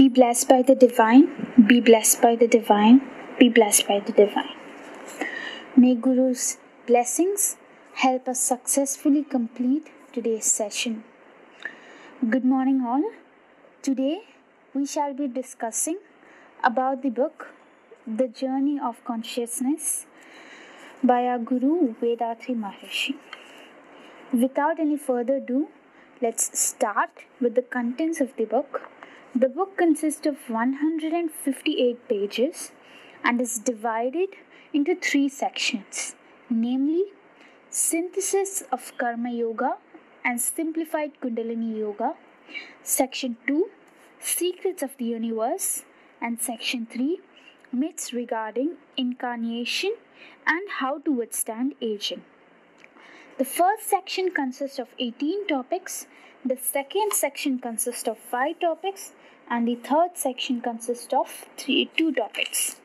Be blessed by the divine, be blessed by the divine, be blessed by the divine. May Guru's blessings help us successfully complete today's session. Good morning all. Today we shall be discussing about the book The Journey of Consciousness by our Guru Vethathiri Maharishi. Without any further ado, let's start with the contents of the book. The book consists of 158 pages and is divided into 3 sections, namely Synthesis of Karma Yoga and Simplified Kundalini Yoga, Section 2, Secrets of the Universe, and Section 3, Myths regarding Incarnation and How to Withstand Aging. The first section consists of 18 topics, the second section consists of 5 topics, and the third section consists of 2 topics.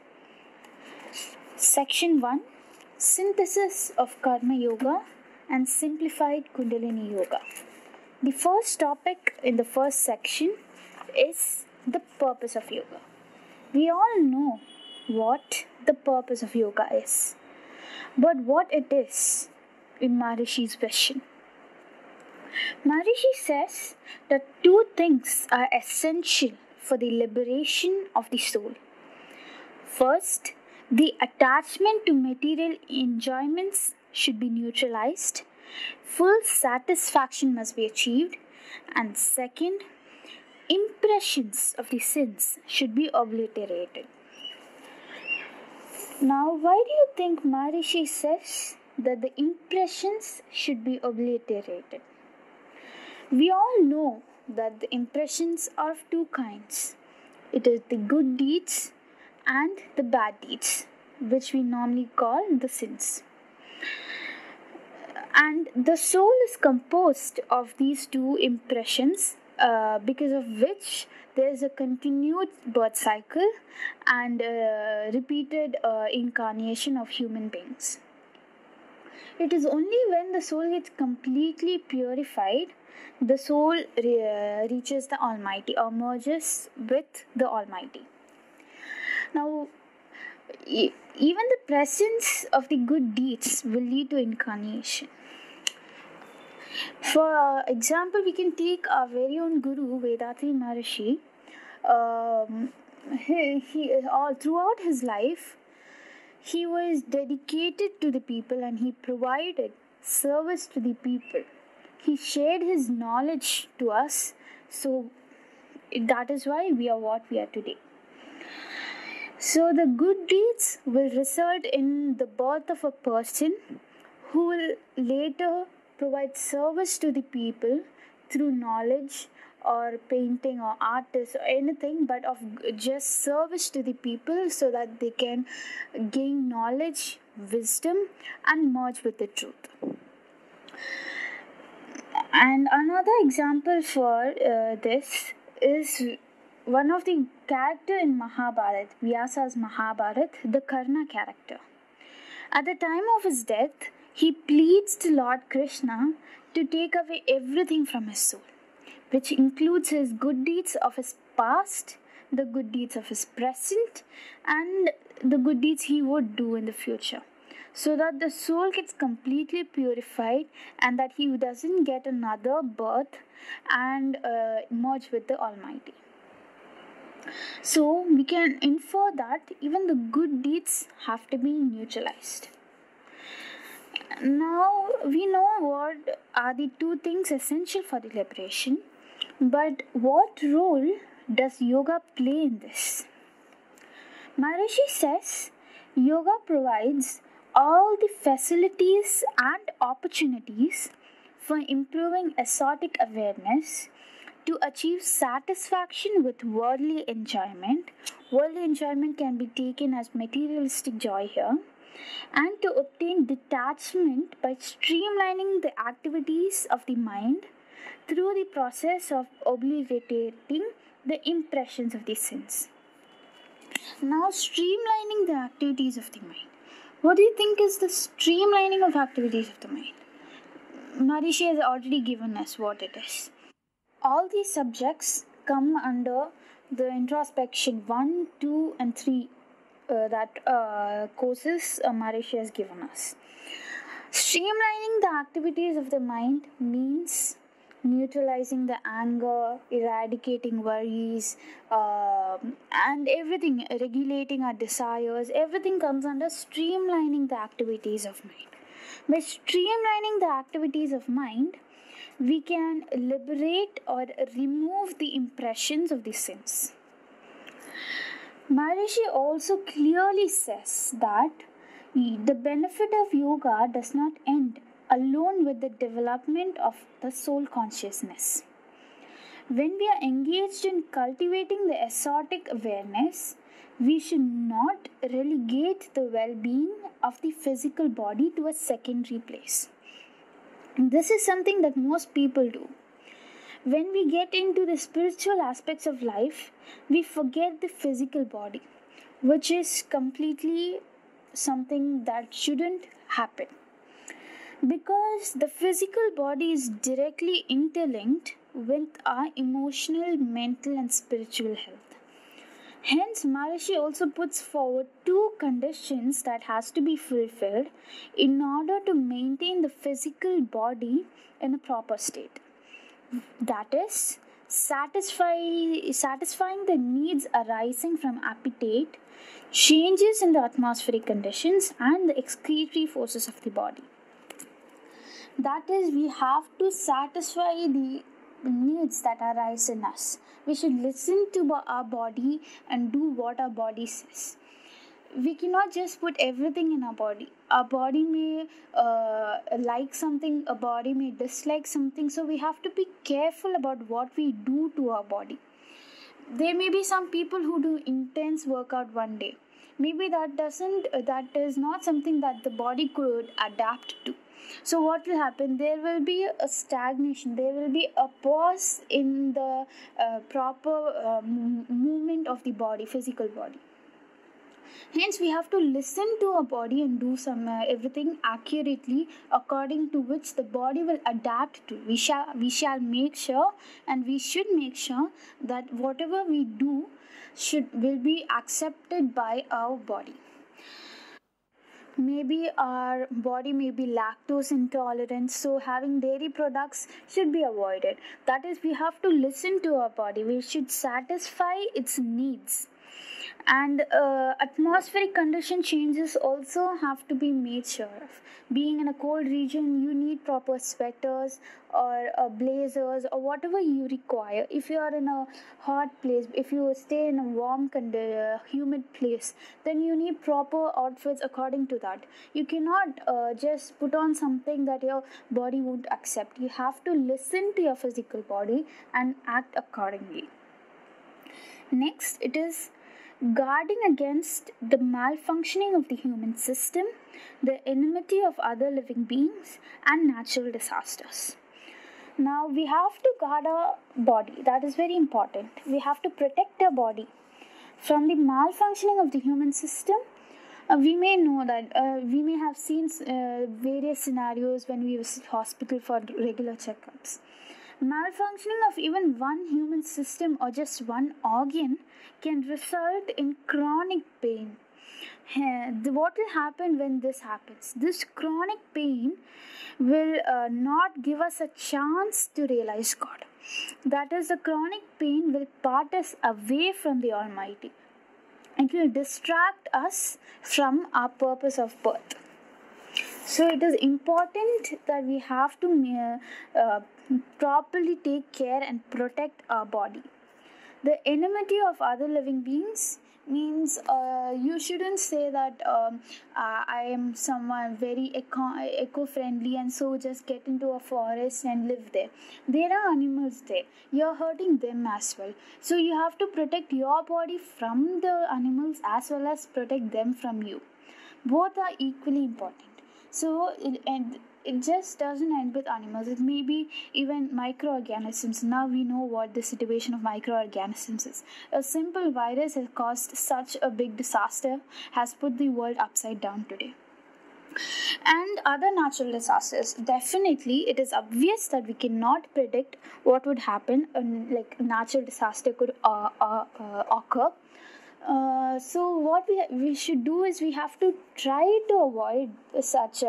Section 1, Synthesis of Karma Yoga and Simplified Kundalini Yoga. The first topic in the first section is the purpose of yoga. We all know what the purpose of yoga is, but what it is in Maharishi's version. Maharishi says that 2 things are essential for the liberation of the soul. First, the attachment to material enjoyments should be neutralized, full satisfaction must be achieved, and second, impressions of the sins should be obliterated. Now, why do you think Maharishi says that the impressions should be obliterated? We all know that the impressions are of 2 kinds. It is the good deeds and the bad deeds, which we normally call the sins. And the soul is composed of these 2 impressions, because of which there is a continued birth cycle and repeated incarnation of human beings. It is only when the soul gets completely purified, the soul reaches the Almighty or merges with the Almighty. Now, even the presence of the good deeds will lead to incarnation. For example, we can take our very own Guru Vethathiri Maharishi. He all throughout his life, he was dedicated to the people and he provided service to the people. He shared his knowledge to us, so that is why we are what we are today. So the good deeds will result in the birth of a person who will later provide service to the people through knowledge or painting or artists or anything, but of just service to the people so that they can gain knowledge, wisdom, and merge with the truth. And another example for this is one of the character in Mahabharata, Vyasa's Mahabharata, the Karna character. At the time of his death, he pleads to Lord Krishna to take away everything from his soul, which includes his good deeds of his past, the good deeds of his present, and the good deeds he would do in the future, so that the soul gets completely purified and that he doesn't get another birth and merge with the Almighty. So we can infer that even the good deeds have to be neutralized. Now we know what are the 2 things essential for the liberation, but what role does yoga play in this? Maharishi says yoga provides all the facilities and opportunities for improving esoteric awareness to achieve satisfaction with worldly enjoyment. Worldly enjoyment can be taken as materialistic joy here, and to obtain detachment by streamlining the activities of the mind through the process of obliterating the impressions of the sins. Now, streamlining the activities of the mind. What do you think is the streamlining of activities of the mind? Maharishi has already given us what it is. All these subjects come under the introspection 1, 2, and 3 that courses Maharishi has given us. Streamlining the activities of the mind means neutralizing the anger, eradicating worries, and everything, regulating our desires. Everything comes under streamlining the activities of mind. By streamlining the activities of mind, we can liberate or remove the impressions of the sins. Maharishi also clearly says that the benefit of yoga does not end alone with the development of the soul consciousness. When we are engaged in cultivating the esoteric awareness, we should not relegate the well being of the physical body to a secondary place. And this is something that most people do. When we get into the spiritual aspects of life, we forget the physical body, which is completely something that shouldn't happen. Because the physical body is directly interlinked with our emotional, mental, and spiritual health. Hence, Maharishi also puts forward two conditions that has to be fulfilled in order to maintain the physical body in a proper state. That is, satisfying the needs arising from appetite, changes in the atmospheric conditions, and the excretory forces of the body. That is, we have to satisfy the needs that arise in us. We should listen to our body and do what our body says. We cannot just put everything in our body. Our body may like something, a body may dislike something, so we have to be careful about what we do to our body. There may be some people who do intense workout one day. Maybe that is not something that the body could adapt to. So what will happen? There will be a stagnation, there will be a pause in the proper movement of the body, physical body. Hence, we have to listen to our body and do everything accurately according to which the body will adapt to. We shall make sure, and we should make sure that whatever we do will be accepted by our body. Maybe our body may be lactose intolerant, so having dairy products should be avoided. That is, we have to listen to our body. We should satisfy its needs. And atmospheric condition changes also have to be made sure of. Being in a cold region, you need proper sweaters or blazers or whatever you require. If you are in a hot place, if you stay in a warm humid place, then you need proper outfits according to that. You cannot just put on something that your body won't accept. You have to listen to your physical body and act accordingly. Next, it is guarding against the malfunctioning of the human system, the enmity of other living beings, and natural disasters. Now, we have to guard our body. That is very important. We have to protect our body from the malfunctioning of the human system. We may know that we may have seen various scenarios when we visit hospital for regular checkups. Malfunctioning of even one human system or just one organ can result in chronic pain. What will happen when this happens? This chronic pain will not give us a chance to realize God. That is, the chronic pain will part us away from the Almighty. It will distract us from our purpose of birth. So it is important that we have to properly take care and protect our body. The enmity of other living beings means you shouldn't say that I am someone very eco-friendly and so just get into a forest and live there. There are animals there. You're hurting them as well. So you have to protect your body from the animals as well as protect them from you. Both are equally important. So it just doesn't end with animals. It may be even microorganisms. Now we know what the situation of microorganisms is. A simple virus has caused such a big disaster, has put the world upside down today. And other natural disasters. Definitely, it is obvious that we cannot predict what would happen. Like natural disaster could occur. So what we should do is we have to try to avoid such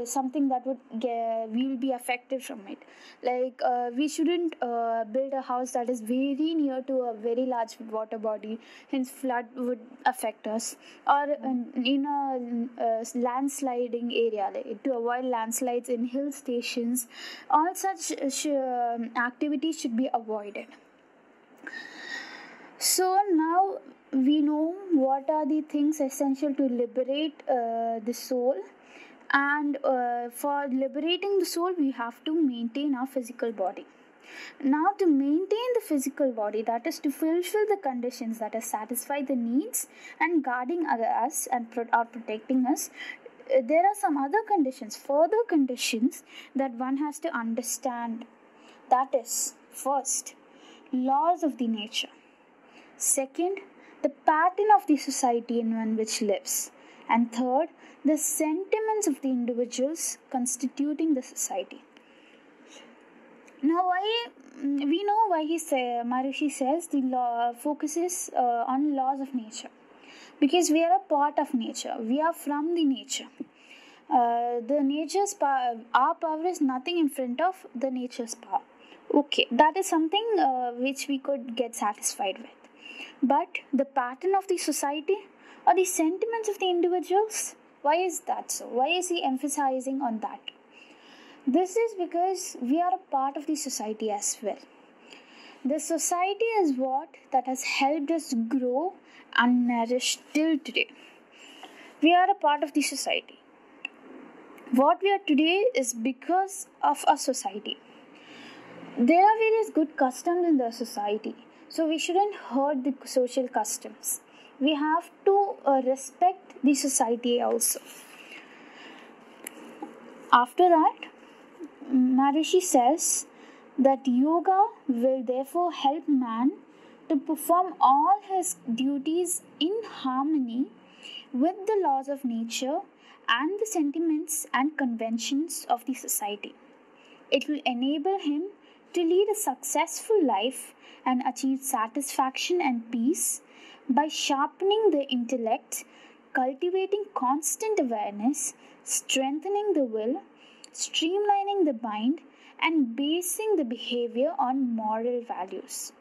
something that would we will be affected from it. Like we shouldn't build a house that is very near to a very large water body, hence flood would affect us, or in a landsliding area, like, to avoid landslides in hill stations. All such activities should be avoided. So now we know what are the things essential to liberate the soul, and for liberating the soul, we have to maintain our physical body. Now, to maintain the physical body, that is to fulfill the conditions that are satisfy the needs and guarding us and are protecting us, there are some other conditions, further conditions that one has to understand. That is, first, laws of the nature. Second, the pattern of the society in one which lives. And third, the sentiments of the individuals constituting the society. Now, why we know why Maharishi says the law focuses on laws of nature, because we are a part of nature. We are from the nature. The nature's power, our power is nothing in front of the nature's power. Okay, that is something which we could get satisfied with. But the pattern of the society or the sentiments of the individuals, why is that so? Why is he emphasizing on that? This is because we are a part of the society as well. The society is what that has helped us grow and nourish till today. We are a part of the society. What we are today is because of our society. There are various good customs in the society, so we shouldn't hurt the social customs. We have to respect the society also. After that, Maharishi says that yoga will therefore help man to perform all his duties in harmony with the laws of nature and the sentiments and conventions of the society. It will enable him to lead a successful life and achieve satisfaction and peace by sharpening the intellect, cultivating constant awareness, strengthening the will, streamlining the mind, and basing the behavior on moral values.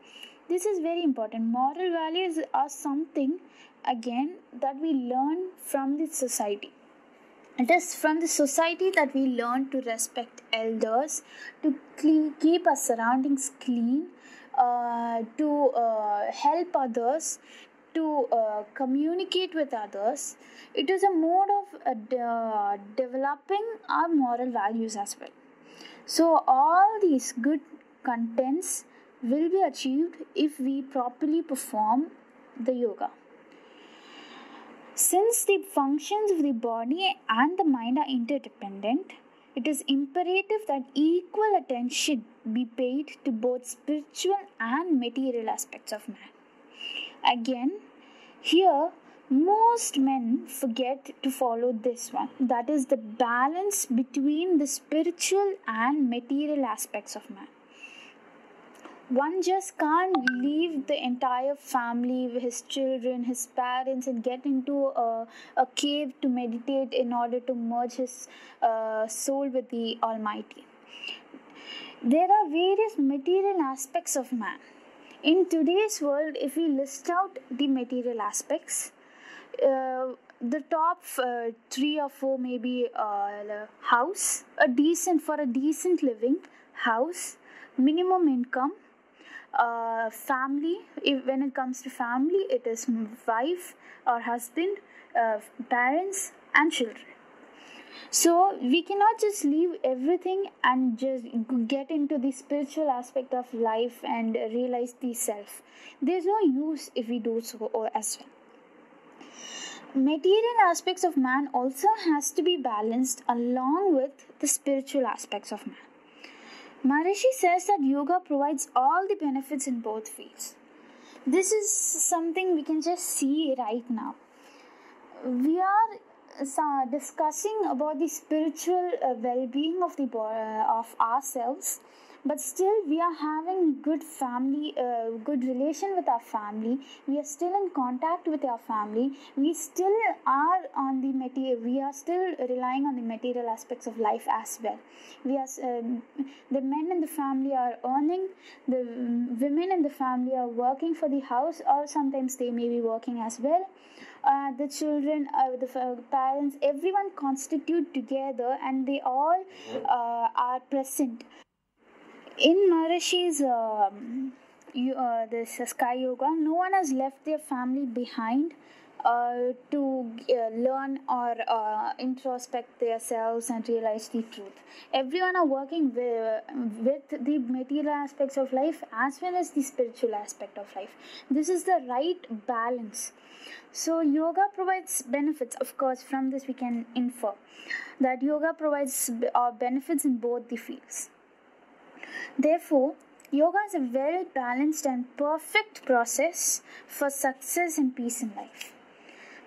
This is very important. Moral values are something, again, that we learn from the society. It is from the society that we learn to respect elders, to keep our surroundings clean, to help others, to communicate with others. It is a mode of developing our moral values as well. So, all these good contents will be achieved if we properly perform the yoga. Since the functions of the body and the mind are interdependent, it is imperative that equal attention be paid to both spiritual and material aspects of man. Again, here most men forget to follow this one, that is the balance between the spiritual and material aspects of man. One just can't leave the entire family, his children, his parents, and get into a cave to meditate in order to merge his soul with the Almighty. There are various material aspects of man. In today's world, if we list out the material aspects, the top 3 or 4 maybe house, for a decent living house, minimum income, family. When it comes to family, it is wife or husband, parents and children. So we cannot just leave everything and just get into the spiritual aspect of life and realize the self. There's no use if we do so as well. Material aspects of man also has to be balanced along with the spiritual aspects of man. Maharishi says that yoga provides all the benefits in both fields. This is something we can just see right now. We are discussing about the spiritual well-being of of ourselves, but still we are having good family, good relation with our family. We are still in contact with our family. We still are on the material. We are still relying on the material aspects of life as well. We are the men in the family are earning. The women in the family are working for the house, or sometimes they may be working as well. The children, the parents, everyone constitute together, and they all are present in Maharishi's this Sky Yoga. No one has left their family behind to learn or introspect themselves and realize the truth. Everyone are working with the material aspects of life as well as the spiritual aspect of life. This is the right balance. So yoga provides benefits. Of course, from this we can infer that yoga provides benefits in both the fields. Therefore, yoga is a well balanced and perfect process for success and peace in life.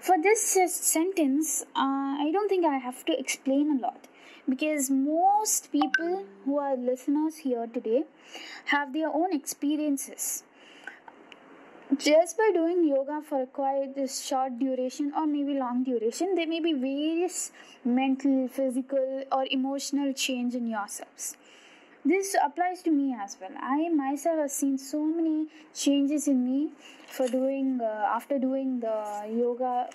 For this sentence, I don't think I have to explain a lot, because most people who are listeners here today have their own experiences. Just by doing yoga for quite a short duration or maybe long duration, there may be various mental, physical, or emotional change in yourselves. This applies to me as well. I myself have seen so many changes in me for doing after doing the yoga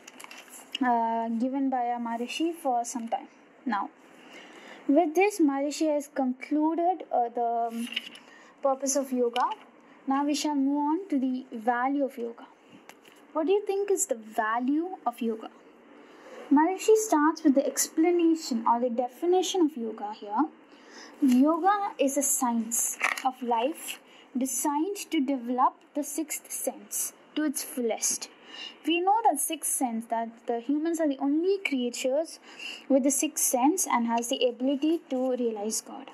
given by a Maharishi for some time now. With this, Maharishi has concluded the purpose of yoga. Now we shall move on to the value of yoga. What do you think is the value of yoga? Maharishi starts with the explanation or the definition of yoga here. Yoga is a science of life designed to develop the sixth sense to its fullest. We know that sixth sense, that the humans are the only creatures with the sixth sense and has the ability to realize God.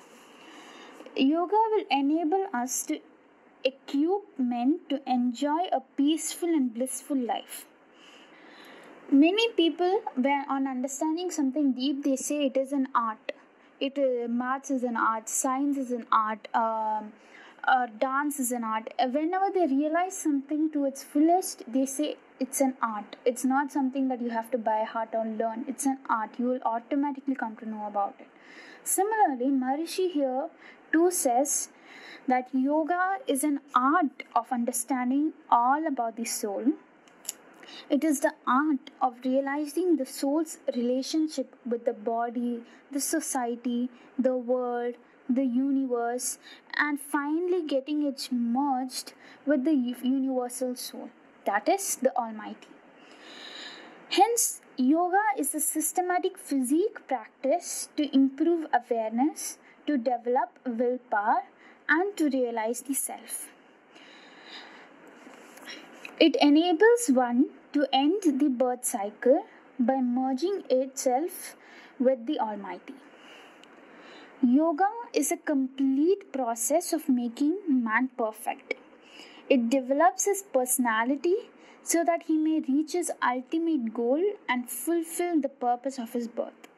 Yoga will enable us to equip men to enjoy a peaceful and blissful life. Many people, when on understanding something deep, they say it is an art. Maths is an art, science is an art, dance is an art. Whenever they realize something to its fullest, they say it's an art. It's not something that you have to buy heart or learn. It's an art. You will automatically come to know about it. Similarly, Maharishi here too says that yoga is an art of understanding all about the soul. It is the art of realizing the soul's relationship with the body, the society, the world, the universe, and finally getting it merged with the universal soul, that is the Almighty. Hence, yoga is a systematic physique practice to improve awareness, to develop willpower, and to realize the self. It enables one to end the birth cycle by merging itself with the Almighty. Yoga is a complete process of making man perfect. It develops his personality so that he may reach his ultimate goal and fulfill the purpose of his birth.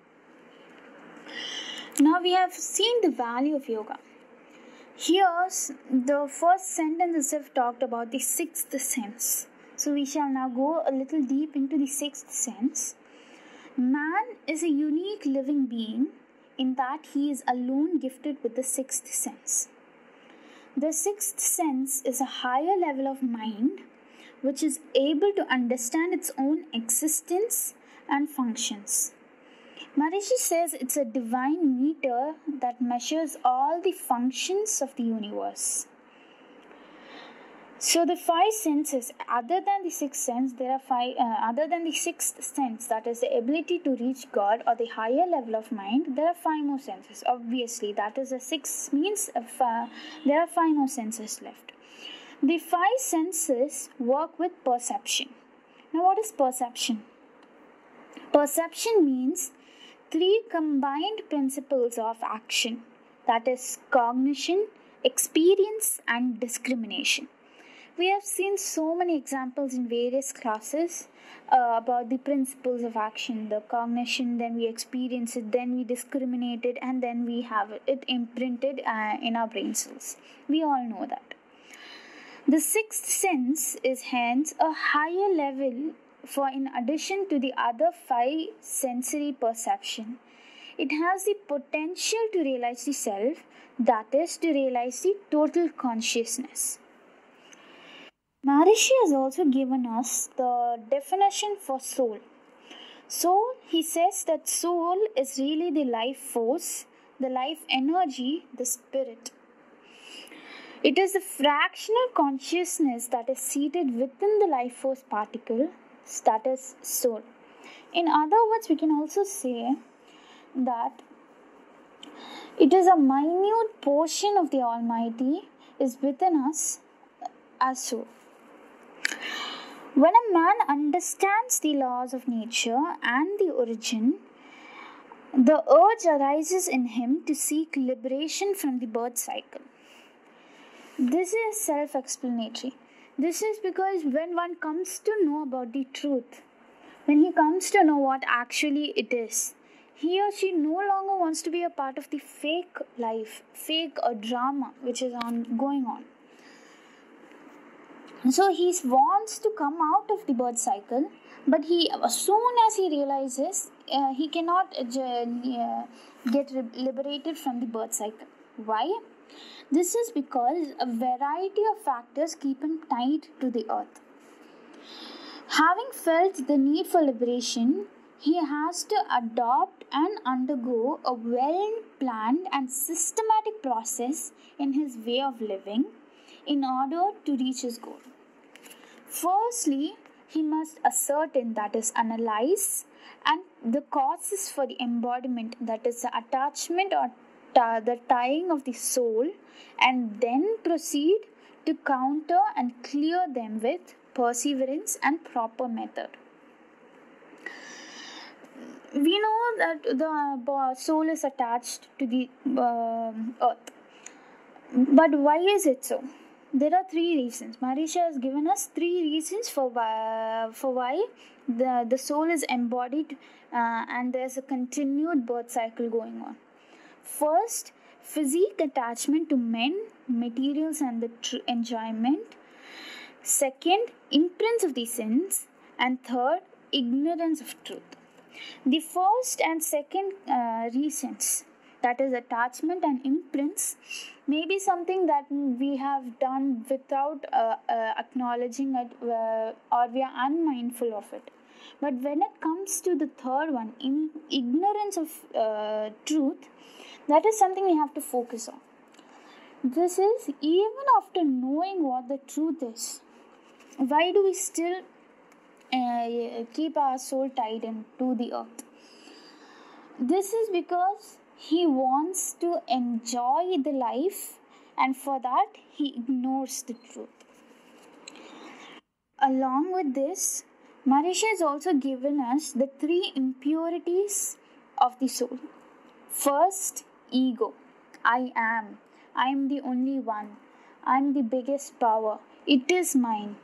Now we have seen the value of yoga. Here, the first sentence itself talked about the sixth sense. So we shall now go a little deep into the sixth sense. Man is a unique living being in that he is alone gifted with the sixth sense. The sixth sense is a higher level of mind which is able to understand its own existence and functions. Maharishi says it's a divine meter that measures all the functions of the universe. So the five senses, other than the sixth sense, there are five. Other than the sixth sense, that is the ability to reach God or the higher level of mind, there are five more senses. Obviously, that is a six means there are five more senses left. The five senses work with perception. Now, what is perception? Perception means three combined principles of action, that is cognition, experience, and discrimination. We have seen so many examples in various classes about the principles of action, the cognition, then we experience it, then we discriminate it, and then we have it imprinted in our brain cells. We all know that. The sixth sense is hence a higher level, for in addition to the other five sensory perception, it has the potential to realize the self, that is, to realize the total consciousness. Maharishi has also given us the definition for soul. Soul, he says that soul is really the life force, the life energy, the spirit. It is the fractional consciousness that is seated within the life force particle, that is soul. In other words, we can also say that it is a minute portion of the Almighty is within us as soul. When a man understands the laws of nature and the origin, the urge arises in him to seek liberation from the birth cycle. This is self-explanatory. This is because when one comes to know about the truth, when he comes to know what actually it is, he or she no longer wants to be a part of the fake life, fake drama which is going on. So he wants to come out of the birth cycle, but as soon as he realizes he cannot get liberated from the birth cycle. Why? This is because a variety of factors keep him tied to the earth. Having felt the need for liberation, he has to adopt and undergo a well-planned and systematic process in his way of living in order to reach his goal. Firstly, he must ascertain, that is, analyze, and the causes for the embodiment, that is, the attachment or the tying of the soul, and then proceed to counter and clear them with perseverance and proper method. We know that the soul is attached to the earth. But why is it so? There are three reasons. Maharishi has given us three reasons for why the soul is embodied and there's a continued birth cycle going on. First, physique attachment to men, materials, and the enjoyment. Second, imprints of the sins. And third, ignorance of truth. The first and second reasons, that is attachment and imprints, may be something that we have done without acknowledging it or we are unmindful of it. But when it comes to the third one, ignorance of truth, that is something we have to focus on. This is even after knowing what the truth is. Why do we still keep our soul tied into the earth? This is because he wants to enjoy the life, and for that he ignores the truth. Along with this, Maharishi has also given us the three impurities of the soul. First, ego. I am the only one. I am the biggest power. It is mine.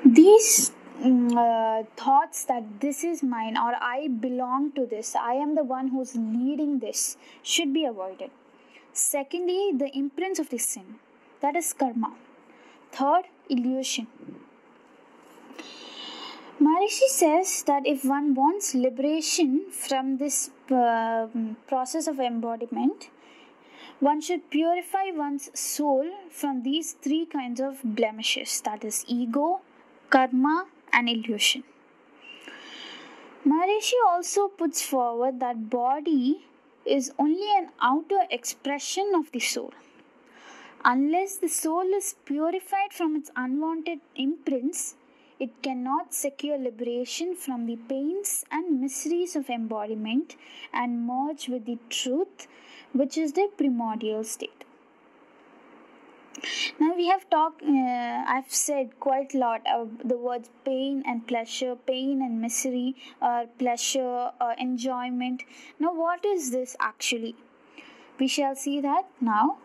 These thoughts that this is mine or I belong to this, I am the one who's leading this, should be avoided. Secondly, the imprints of the sin, that is karma. Third, illusion. Maharishi says that if one wants liberation from this process of embodiment, one should purify one's soul from these three kinds of blemishes, that is ego, karma, and illusion. Maharishi also puts forward that body is only an outer expression of the soul. Unless the soul is purified from its unwanted imprints, it cannot secure liberation from the pains and miseries of embodiment and merge with the truth, which is the primordial state. Now we have talked, I've said quite a lot the words pain and pleasure, pain and misery, pleasure, enjoyment. Now what is this actually? We shall see that now.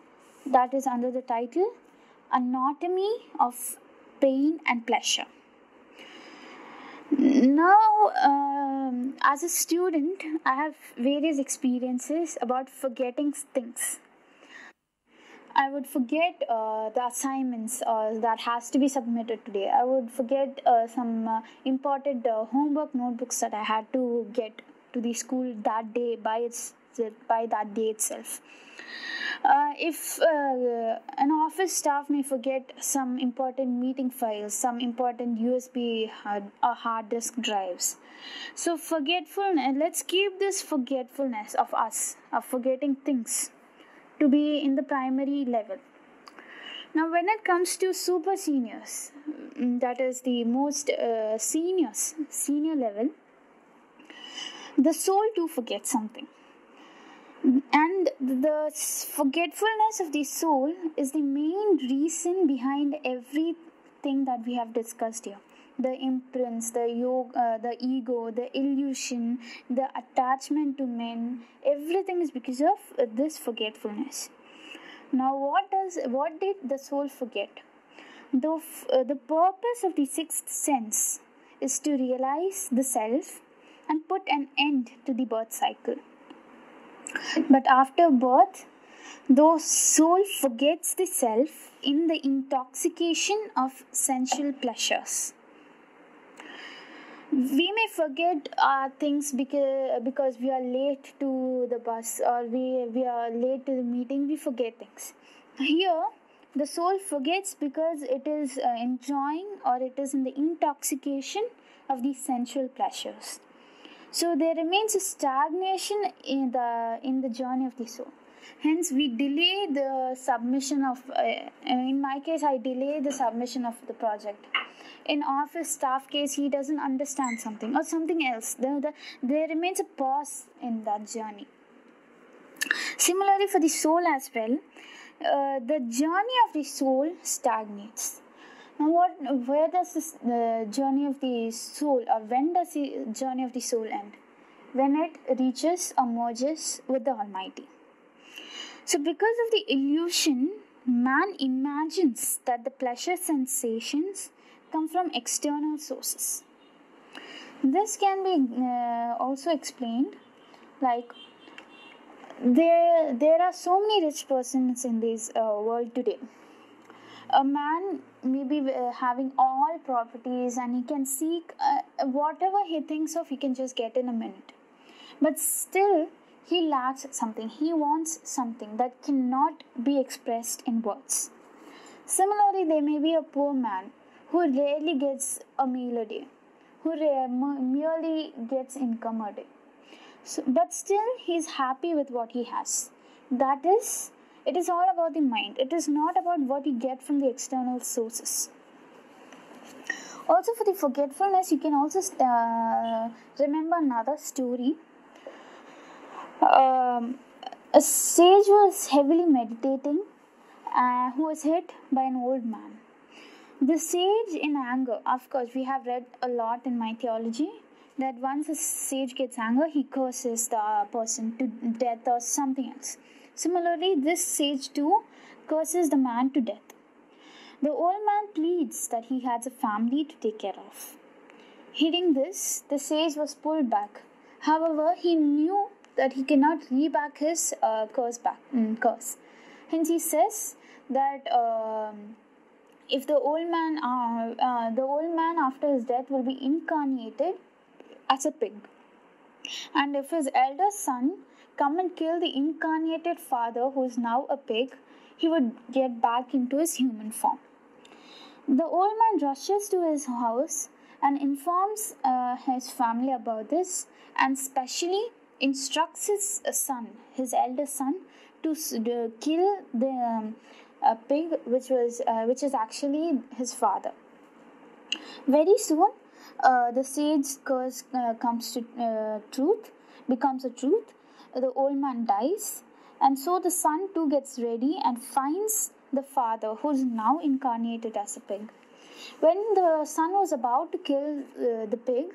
That is under the title Anatomy of pain and pleasure. Now, as a student, I have various experiences about forgetting things. I would forget the assignments that has to be submitted today. I would forget some important homework notebooks that I had to get to the school that day by that day itself. If an office staff may forget some important meeting files, some important USB or hard disk drives. So forgetfulness. Let's keep this forgetfulness of us of forgetting things to be in the primary level. Now, when it comes to super seniors, that is the most senior level, the soul too forgets something. And the forgetfulness of the soul is the main reason behind everything that we have discussed here. The imprints, the ego, the illusion, the attachment to men, everything is because of this forgetfulness. Now, what did the soul forget? The purpose of the sixth sense is to realize the self and put an end to the birth cycle. But after birth, the soul forgets the self in the intoxication of sensual pleasures. We may forget things because we are late to the bus or we are late to the meeting. We forget things. Here, the soul forgets because it is enjoying or it is in the intoxication of these sensual pleasures. So there remains a stagnation in the journey of the soul. Hence, we delay the submission of. In my case, I delay the submission of the project. In office staff case, he doesn't understand something or something else. There remains a pause in that journey. Similarly, for the soul as well, the journey of the soul stagnates. Now, where does this journey of the soul, or when does the journey of the soul end? When it reaches or merges with the Almighty. So, because of the illusion, man imagines that the pleasure sensations come from external sources. This can be also explained like there are so many rich persons in this world today. A man may be having all properties and he can seek whatever he thinks of, he can just get in a minute. But still, he lacks something. He wants something that cannot be expressed in words. Similarly, there may be a poor man who rarely gets a meal a day, who merely gets income a day. So, but still, he is happy with what he has. That is, it is all about the mind. It is not about what you get from the external sources. Also, for the forgetfulness, you can also remember another story. A sage was heavily meditating who was hit by an old man. The sage, in anger, of course, we have read a lot in my theology that once a sage gets anger, he curses the person to death or something else. Similarly, this sage too curses the man to death. The old man pleads that he has a family to take care of. Hearing this, the sage was pulled back. However, he knew that he cannot reback his curse. Hence, he says that if the old man after his death will be incarnated as a pig, and if his elder son come and kill the incarnated father who is now a pig, he would get back into his human form. The old man rushes to his house and informs his family about this, and specially instructs his son, his elder son, to kill the pig, which is actually his father. Very soon, the sage's curse becomes a truth. The old man dies, and so the son too gets ready and finds the father, who is now incarnated as a pig. When the son was about to kill the pig,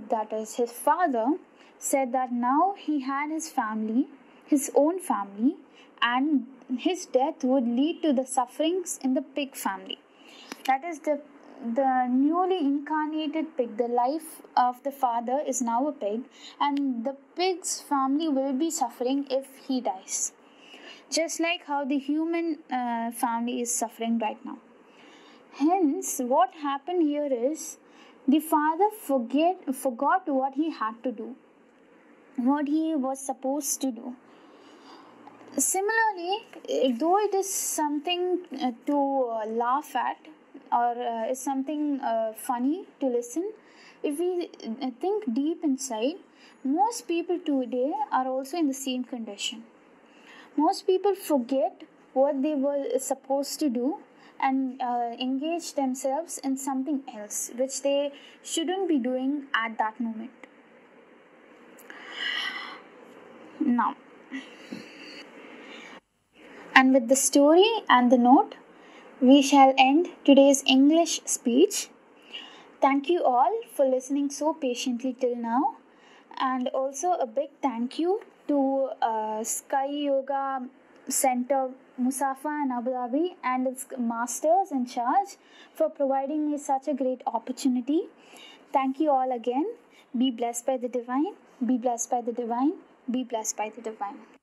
that is his father, said that now he had his family, his own family, and his death would lead to the sufferings in the pig family. That is the newly incarnated pig. The life of the father is now a pig, and the pig's family will be suffering if he dies. Just like how the human family is suffering right now. Hence, what happened here is the father forgot what he had to do, what he was supposed to do. Similarly, though it is something to laugh at, or is something funny to listen, if we think deep inside, most people today are also in the same condition. Most people forget what they were supposed to do and engage themselves in something else which they shouldn't be doing at that moment. Now, and with the story and the note, we shall end today's English speech. Thank you all for listening so patiently till now, and also a big thank you to Sky Yoga Center Musafa and Abu Dhabi and its masters in charge for providing me such a great opportunity. Thank you all again. Be blessed by the divine. Be blessed by the divine. Be blessed by the divine.